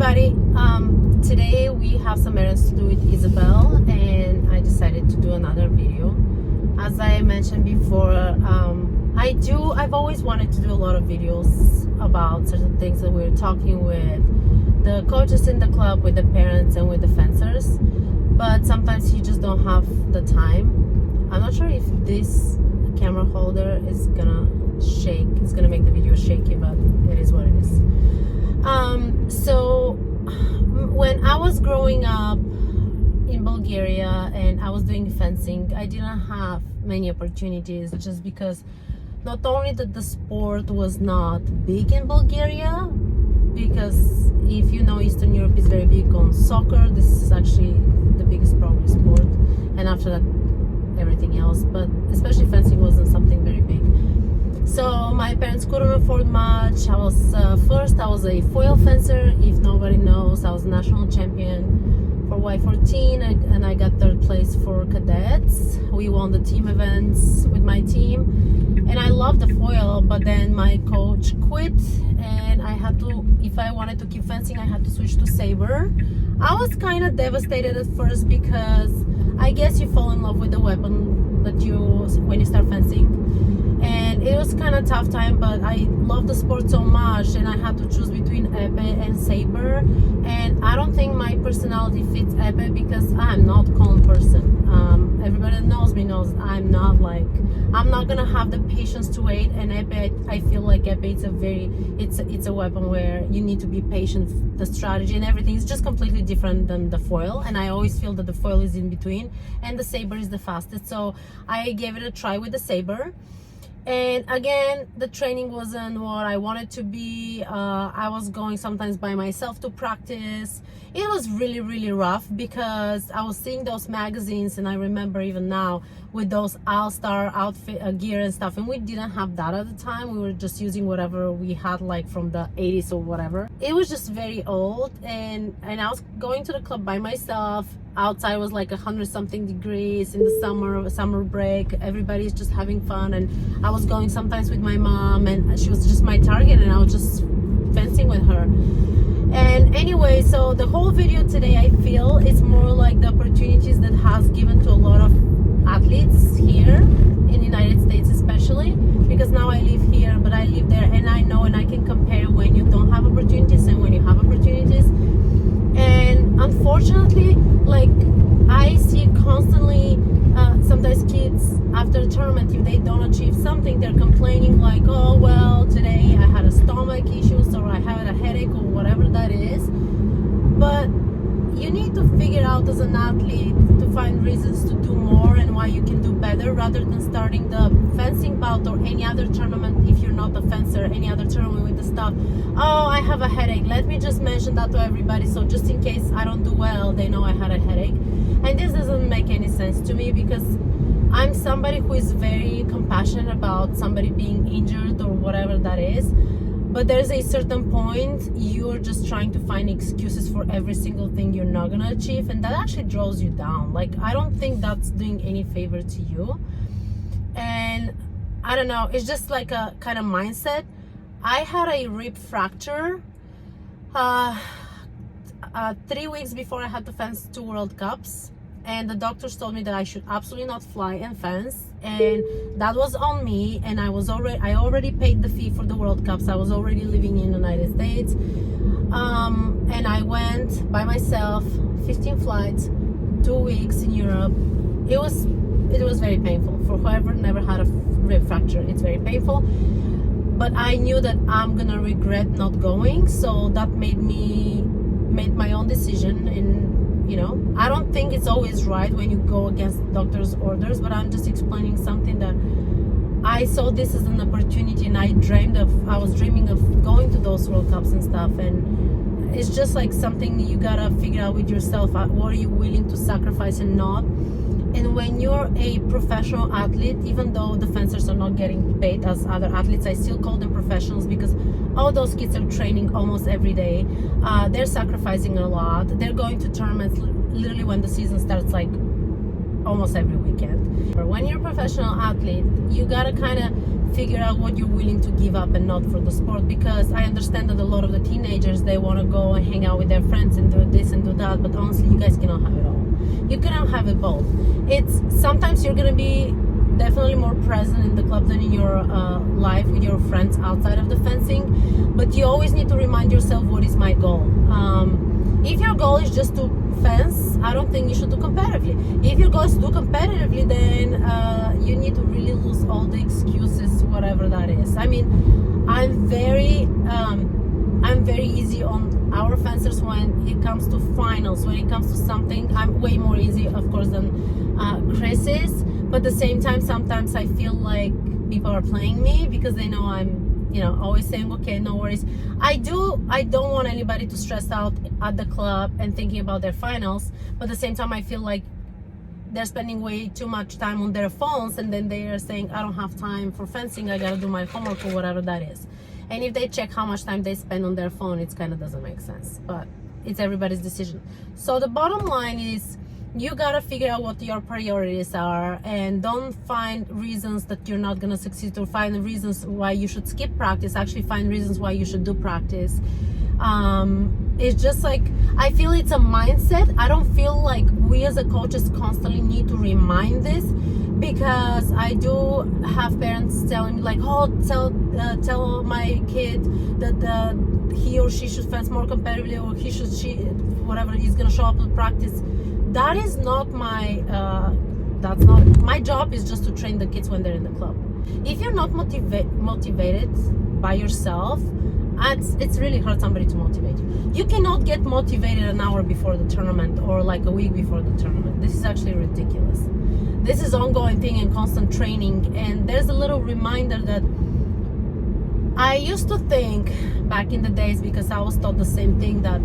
everybody. Today we have some errands to do with Isabel, and I decided to do another video. As I mentioned before, I've always wanted to do a lot of videos about certain things that we're talking with the coaches in the club, with the parents, and with the fencers. But sometimes you just don't have the time. I'm not sure if this camera holder is gonna shake. It's gonna make the video shaky, but it is what it is. So when I was growing up in Bulgaria and I was doing fencing, I didn't have many opportunities, just because not only that the sport was not big in Bulgaria, because if you know, Eastern Europe is very big on soccer. This is actually the biggest probably sport, and after that everything else, but especially fencing wasn't something very big. So my parents couldn't afford much. I was first I was a foil fencer. If nobody knows, I was national champion for Y14, and I got third place for cadets. We won the team events with my team, and I loved the foil, but then my coach quit, and I had to, if I wanted to keep fencing, I had to switch to Saber. I was kind of devastated at first, because I guess you fall in love with the weapon that you when you start fencing, and it was kind of tough time, but I love the sport so much, and I had to choose between épée and saber, and I don't think my personality fits épée, because I'm not a calm person. Everybody that knows me knows I'm not gonna have the patience to wait, and épée, I feel like épée it's a weapon where you need to be patient. The strategy and everything is just completely different than the foil, and I always feel that the foil is in between, and the saber is the fastest. So I gave it a try with the saber. And again, the training wasn't what I wanted to be. I was going sometimes by myself to practice. It was really rough, because I was seeing those magazines, and I remember even now with those all-star outfit gear and stuff, and we didn't have that at the time. We were just using whatever we had, like from the 80s or whatever. It was just very old, and I was going to the club by myself. Outside was like 100-something degrees in the summer break. Everybody's just having fun, and I was going sometimes with my mom, and she was just my target, and I was just fencing with her. And anyway, so the whole video today, I feel it's more like the opportunities that has given to a lot of athletes here in the United States, especially because now I live here, but I live there, and I know, and I can compare when you don't have opportunities and when you have opportunities. And unfortunately, like, I see constantly sometimes kids after a tournament, if they don't achieve something, they're complaining like, oh well, today I had a stomach issues, or I had a headache, or whatever that is. But you need to figure out as an athlete to find reasons to do more and why you can do better, rather than starting the fencing bout or any other tournament. If you're not a fencer, any other tournament with the stuff, oh, I have a headache, let me just mention that to everybody, so just in case I don't do well, they know I had a headache. And this doesn't make any sense to me, because I'm somebody who is very compassionate about somebody being injured or whatever that is. But there's a certain point you're just trying to find excuses for every single thing you're not gonna achieve, and that actually draws you down. Like, I don't think that's doing any favor to you. And I don't know, it's just like a kind of mindset. I had a rib fracture 3 weeks before I had to fence 2 World Cups, and the doctors told me that I should absolutely not fly and fence, and that was on me. And I already paid the fee for the World Cups. I was already living in the United States, and I went by myself, 15 flights, 2 weeks in Europe. It was very painful. For whoever never had a rib fracture, it's very painful. But I knew that I'm gonna regret not going, so that made my own decision. And you know, I don't think it's always right when you go against doctor's orders, but I'm just explaining something that I saw this as an opportunity, and I was dreaming of going to those World Cups and stuff. And it's just like something you gotta figure out with yourself. What are you willing to sacrifice and not? And when you're a professional athlete, even though the fencers are not getting paid as other athletes, I still call them professionals, because all those kids are training almost every day. They're sacrificing a lot. They're going to tournaments literally when the season starts, like almost every weekend. But when you're a professional athlete, you gotta kind of figure out what you're willing to give up and not for the sport, because I understand that a lot of the teenagers, they want to go and hang out with their friends and do this and do that, but honestly, you guys cannot have it all. You cannot have it both. It's sometimes you're gonna be definitely more present in the club than in your life with your friends outside of the fencing, but you always need to remind yourself, what is my goal? If your goal is just to fence, I don't think you should do competitively. If your goal is to do competitively, then you need to really lose all the excuses, whatever that is. I mean, I'm very easy on our fencers when it comes to finals. When it comes to something, I'm way more easy, of course, than Chris is. But at the same time, sometimes I feel like people are playing me because they know I'm, always saying, okay, no worries. I don't want anybody to stress out at the club and thinking about their finals. But at the same time, I feel like they're spending way too much time on their phones, and then they are saying, I don't have time for fencing, I gotta do my homework or whatever that is. And if they check how much time they spend on their phone, it kind of doesn't make sense, but it's everybody's decision. So the bottom line is, you gotta figure out what your priorities are, and don't find reasons that you're not gonna succeed, or find reasons why you should skip practice. Actually find reasons why you should do practice. It's just like, I feel it's a mindset. I don't feel like we as a coaches constantly need to remind this, because I do have parents telling me like, oh, tell my kid that he or she should fence more competitively, or whatever, he's gonna show up to practice. That is not my that's not my job. Is just to train the kids when they're in the club. If you're not motivated by yourself, it's really hard somebody to motivate you. You cannot get motivated an hour before the tournament or like a week before the tournament. This is actually ridiculous. This is ongoing thing and constant training. And there's a little reminder that I used to think back in the days, because I was taught the same thing, that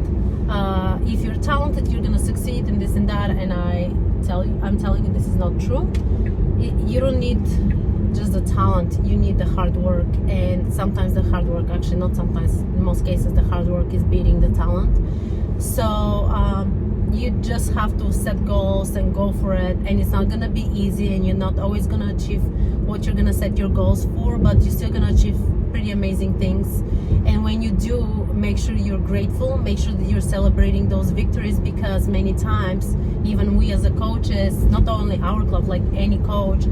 if you're talented, you're gonna succeed in this and that. And I'm telling you, this is not true. You don't need just the talent, you need the hard work. And sometimes the hard work, actually not sometimes, in most cases, the hard work is beating the talent. So you just have to set goals and go for it. And it's not gonna be easy, and you're not always gonna achieve what you're gonna set your goals for, but you're still gonna achieve pretty amazing things. And when you do, make sure you're grateful, make sure that you're celebrating those victories, because many times, even we as a coaches, not only our club, like any coach,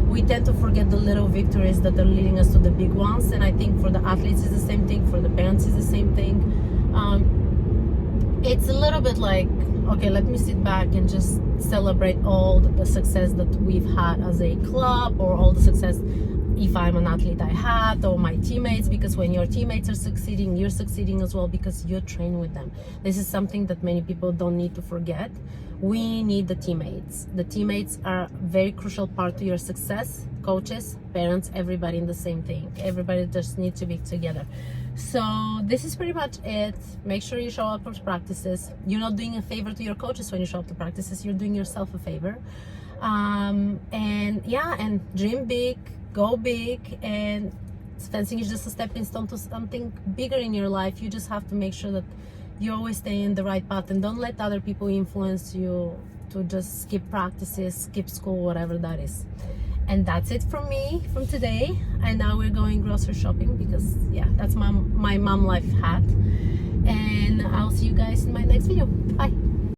we tend to forget the little victories that are leading us to the big ones. And I think for the athletes is the same thing, for the parents is the same thing. It's a little bit like, okay, let me sit back and just celebrate all the success that we've had as a club, or all the success, if I'm an athlete, I had, or my teammates, because when your teammates are succeeding, you're succeeding as well, because you're trained with them. This is something that many people don't need to forget. We need the teammates. The teammates are a very crucial part to your success. Coaches, parents, everybody in the same thing. Everybody just needs to be together. So this is pretty much it. Make sure you show up for practices. You're not doing a favor to your coaches when you show up to practices. You're doing yourself a favor. And dream big, go big, and fencing is just a stepping stone to something bigger in your life. You just have to make sure that you always stay in the right path, and don't let other people influence you to just skip practices, skip school, whatever that is. And that's it from me from today. And now we're going grocery shopping, because that's my mom life hat. And I'll see you guys in my next video. Bye.